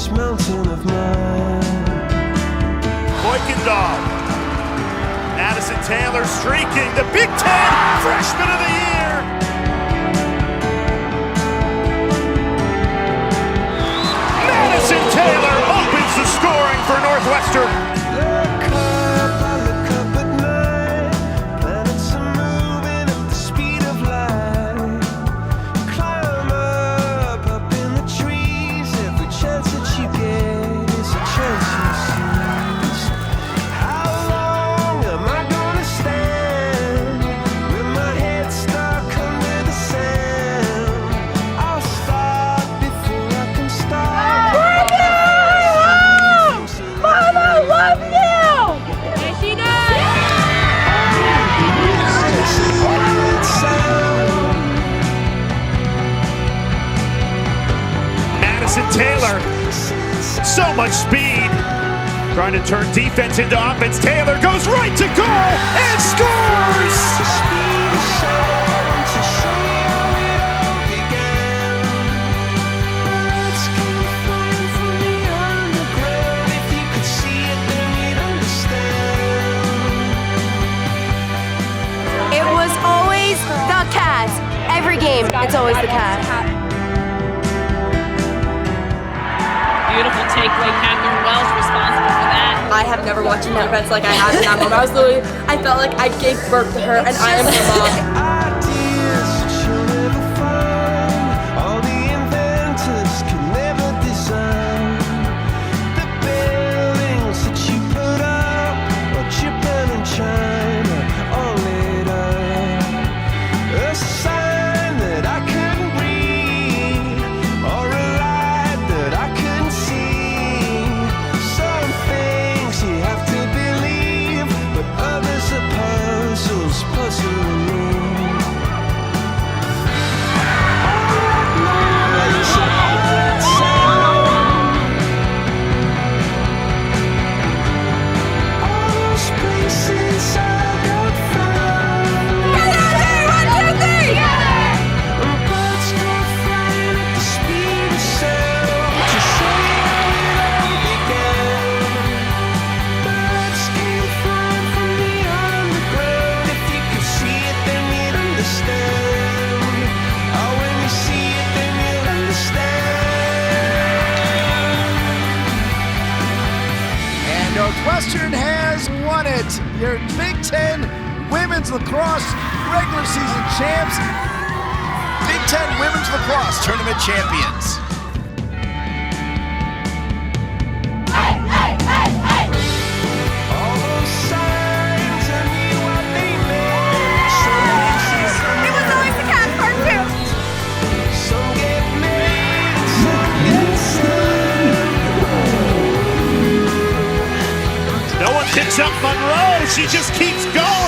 this mountain of mine. Kuykendall. Madison Taylor streaking. The Big Ten Freshman of the Year. Madison Taylor opens the scoring for Northwestern. Taylor, so much speed, trying to turn defense into offense. Taylor goes right to goal and scores! It was always the Cats. Every game, it's always the Cats. Beautiful takeaway. Catherine Welsh responsible for that. I have never watched net events like I have in that moment. I felt like I gave birth to her, and I am her mom. Northwestern has won it. Your Big Ten Women's Lacrosse regular season champs. Big Ten Women's Lacrosse Tournament champions. Hey, hey, hey, hey! All those signs I knew what they meant. It was always the Cats part two. Some get made, some get sent. No one picks up Monroe. She just keeps going.